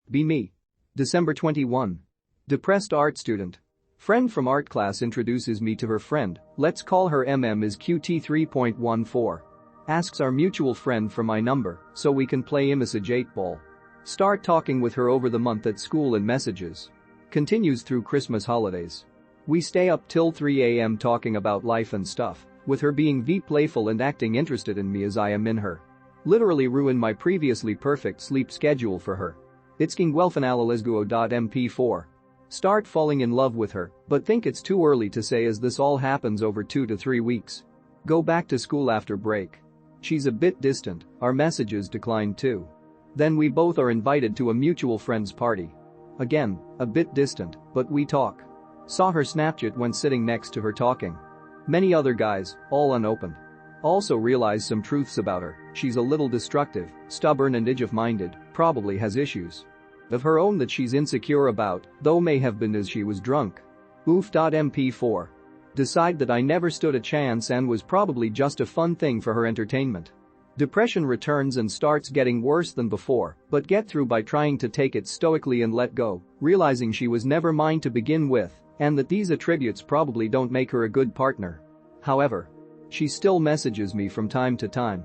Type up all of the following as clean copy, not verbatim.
Be me. December 21. Depressed art student. Friend from art class introduces me to her friend, let's call her MM is QT 3.14. Asks our mutual friend for my number so we can play Message 8 Ball. Start talking with her over the month at school and messages. Continues through Christmas holidays. We stay up till 3 a.m. talking about life and stuff, with her being playful and acting interested in me as I am in her. Literally ruin my previously perfect sleep schedule for her. Itzkingwelfanalalisguo.mp4. Start falling in love with her, but think it's too early to say as this all happens over 2 to 3 weeks. Go back to school after break. She's a bit distant, our messages decline too. Then we both are invited to a mutual friend's party. Again, a bit distant, but we talk. Saw her Snapchat when sitting next to her talking. Many other guys, all unopened. Also realized some truths about her, she's a little destructive, stubborn and edge-minded, probably has issues of her own that she's insecure about, though may have been as she was drunk. Oof.mp4. Decide that I never stood a chance and was probably just a fun thing for her entertainment. Depression returns and starts getting worse than before, but get through by trying to take it stoically and let go, realizing she was never mine to begin with, and that these attributes probably don't make her a good partner. However, she still messages me from time to time.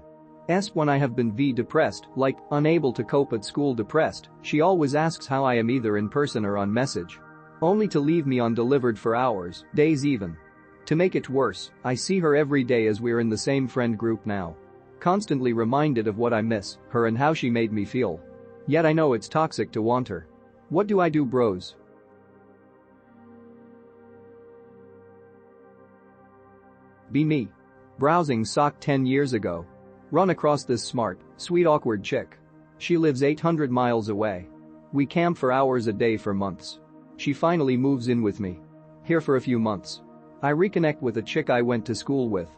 When I have been depressed, like, unable to cope at school depressed, she always asks how I am either in person or on message. Only to leave me undelivered for hours, days even. To make it worse, I see her every day as we're in the same friend group now. Constantly reminded of what I miss, her and how she made me feel. Yet I know it's toxic to want her. What do I do, bros? Be me. Browsing sock 10 years ago. Run across this smart, sweet awkward chick. She lives 800 miles away. We camp for hours a day for months. She finally moves in with me. Here for a few months. I reconnect with a chick I went to school with.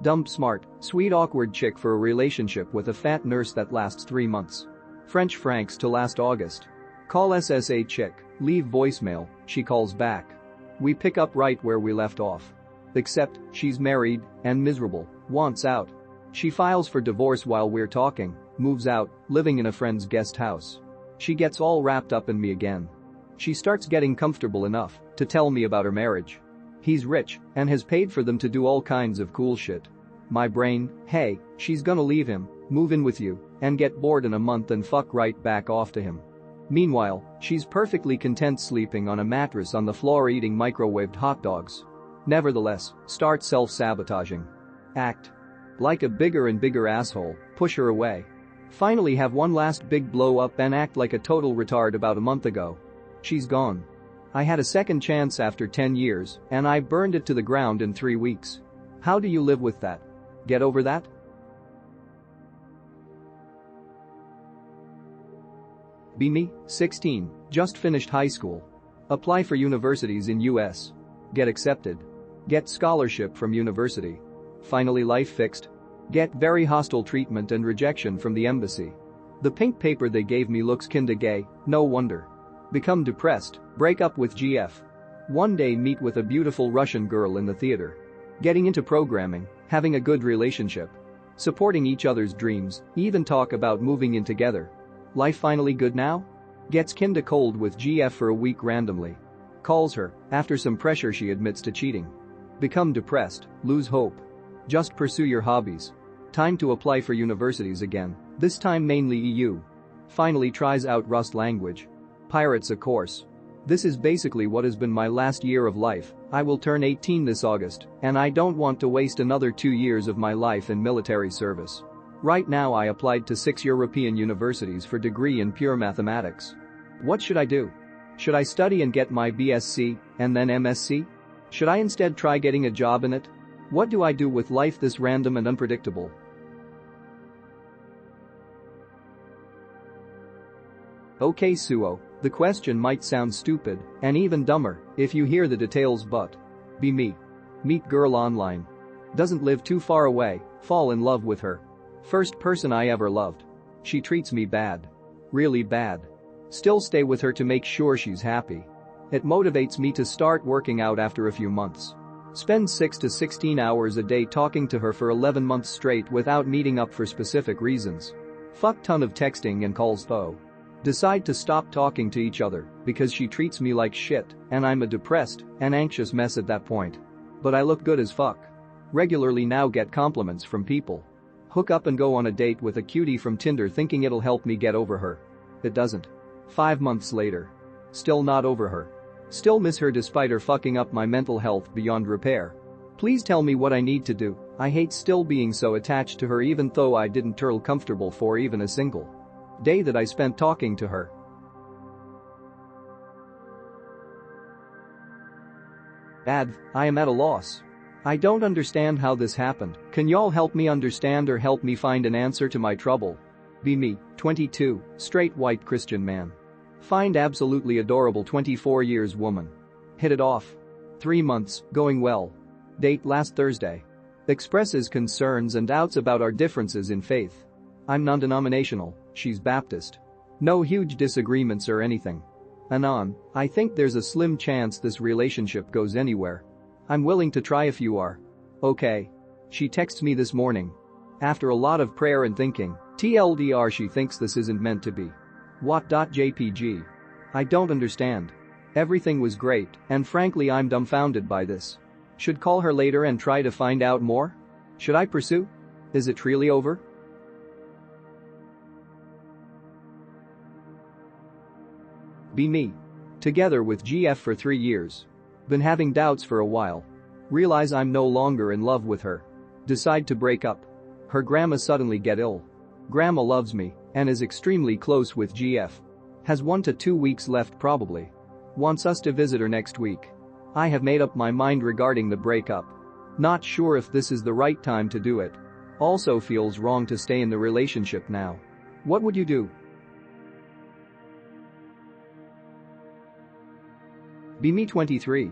Dumb smart, sweet awkward chick for a relationship with a fat nurse that lasts 3 months. French francs to last August. Call SSA chick, leave voicemail, she calls back. We pick up right where we left off. Except, she's married and miserable, wants out. She files for divorce while we're talking, moves out, living in a friend's guest house. She gets all wrapped up in me again. She starts getting comfortable enough to tell me about her marriage. He's rich and has paid for them to do all kinds of cool shit. My brain, hey, she's gonna leave him, move in with you, and get bored in a month and fuck right back off to him. Meanwhile, she's perfectly content sleeping on a mattress on the floor eating microwaved hot dogs. Nevertheless, start self-sabotaging. Act like a bigger and bigger asshole, push her away. Finally have one last big blow up and act like a total retard about a month ago. She's gone. I had a second chance after 10 years, and I burned it to the ground in 3 weeks. How do you live with that? Get over that? Be me, 16, just finished high school. Apply for universities in US. Get accepted. Get scholarship from university. Finally life fixed. Get very hostile treatment and rejection from the embassy. The pink paper they gave me looks kinda gay, no wonder. Become depressed, break up with GF. One day meet with a beautiful Russian girl in the theater. Getting into programming, having a good relationship. Supporting each other's dreams, even talk about moving in together. Life finally good now? Gets kinda cold with GF for a week randomly. Calls her, after some pressure she admits to cheating. Become depressed, lose hope. Just pursue your hobbies. Time to apply for universities again, this time mainly EU. Finally tries out Rust language. Pirates a course. This is basically what has been my last year of life. I will turn 18 this August, and I don't want to waste another 2 years of my life in military service. Right now I applied to 6 European universities for degree in pure mathematics. What should I do? Should I study and get my BSc, and then MSc? Should I instead try getting a job in it? What do I do with life this random and unpredictable? Okay Suo, the question might sound stupid, and even dumber, if you hear the details but. Be me. Meet girl online. Doesn't live too far away, fall in love with her. First person I ever loved. She treats me bad. Really bad. Still stay with her to make sure she's happy. It motivates me to start working out after a few months. Spend 6 to 16 hours a day talking to her for 11 months straight without meeting up for specific reasons. Fuck ton of texting and calls though. Decide to stop talking to each other because she treats me like shit and I'm a depressed and anxious mess at that point. But I look good as fuck. Regularly now get compliments from people. Hook up and go on a date with a cutie from Tinder thinking it'll help me get over her. It doesn't. 5 months later. Still not over her. Still miss her despite her fucking up my mental health beyond repair. Please tell me what I need to do. I hate still being so attached to her even though I didn't turn comfortable for even a single day that I spent talking to her. Adv, I am at a loss. I don't understand how this happened. Can y'all help me understand or help me find an answer to my trouble? Be me, 22, straight white Christian man. Find absolutely adorable 24 years woman. Hit it off. 3 months, going well. Date last Thursday. Expresses concerns and doubts about our differences in faith. I'm non-denominational, she's Baptist. No huge disagreements or anything. Anon, I think there's a slim chance this relationship goes anywhere. I'm willing to try if you are. Okay. She texts me this morning. After a lot of prayer and thinking, TLDR she thinks this isn't meant to be. What.jpg? I don't understand. Everything was great, and frankly I'm dumbfounded by this. Should call her later and try to find out more? Should I pursue? Is it really over? Be me. Together with GF for 3 years. Been having doubts for a while. Realize I'm no longer in love with her. Decide to break up. Her grandma suddenly get ill. Grandma loves me and is extremely close with GF. Has 1 to 2 weeks left probably. Wants us to visit her next week. I have made up my mind regarding the breakup. Not sure if this is the right time to do it. Also feels wrong to stay in the relationship now. What would you do? Be me 23.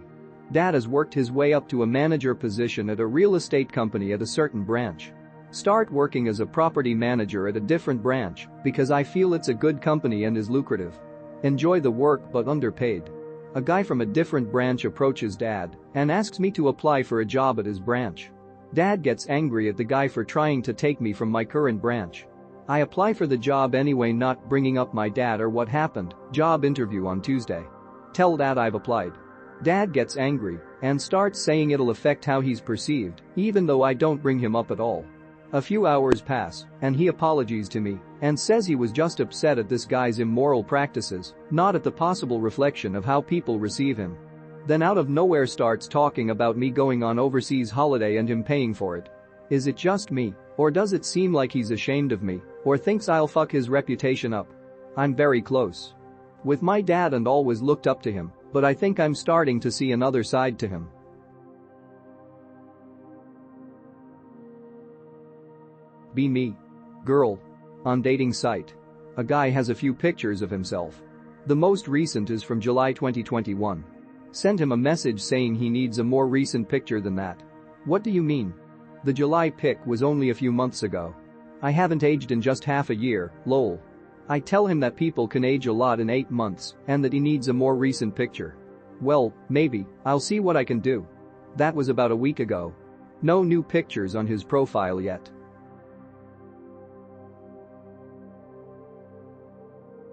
Dad has worked his way up to a manager position at a real estate company at a certain branch. Start working as a property manager at a different branch because I feel it's a good company and is lucrative. Enjoy the work but underpaid. A guy from a different branch approaches Dad and asks me to apply for a job at his branch. Dad gets angry at the guy for trying to take me from my current branch. I apply for the job anyway, not bringing up my dad or what happened. Job interview on Tuesday. Tell Dad I've applied. Dad gets angry and starts saying it'll affect how he's perceived, even though I don't bring him up at all. A few hours pass and he apologizes to me and says he was just upset at this guy's immoral practices, not at the possible reflection of how people receive him. Then out of nowhere starts talking about me going on overseas holiday and him paying for it. Is it just me, or does it seem like he's ashamed of me, or thinks I'll fuck his reputation up? I'm very close with my dad and always looked up to him, but I think I'm starting to see another side to him. Be me. Girl. On dating site. A guy has a few pictures of himself. The most recent is from July 2021. Sent him a message saying he needs a more recent picture than that. What do you mean? The July pic was only a few months ago. I haven't aged in just half a year, lol. I tell him that people can age a lot in 8 months and that he needs a more recent picture. Well, maybe, I'll see what I can do. That was about a week ago. No new pictures on his profile yet.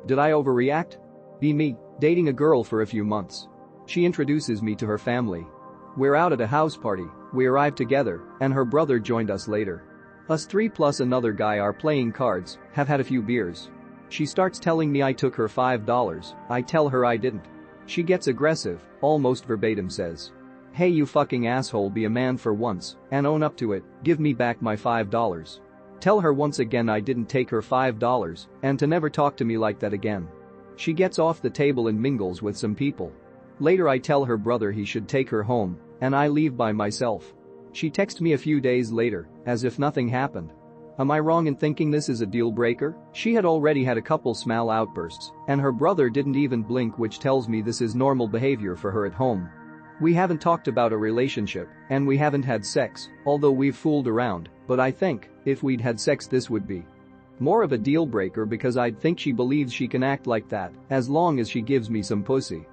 Did I overreact? Be me, dating a girl for a few months. She introduces me to her family. We're out at a house party, we arrived together, and her brother joined us later. Us 3 plus another guy are playing cards, have had a few beers. She starts telling me I took her $5, I tell her I didn't. She gets aggressive, almost verbatim says, "Hey you fucking asshole, be a man for once and own up to it, give me back my $5. Tell her once again I didn't take her $5 and to never talk to me like that again. She gets off the table and mingles with some people. Later I tell her brother he should take her home and I leave by myself. She texts me a few days later as if nothing happened. Am I wrong in thinking this is a deal breaker? She had already had a couple small outbursts and her brother didn't even blink, which tells me this is normal behavior for her at home. We haven't talked about a relationship and we haven't had sex, although we've fooled around, but I think if we'd had sex this would be more of a deal breaker because I'd think she believes she can act like that as long as she gives me some pussy.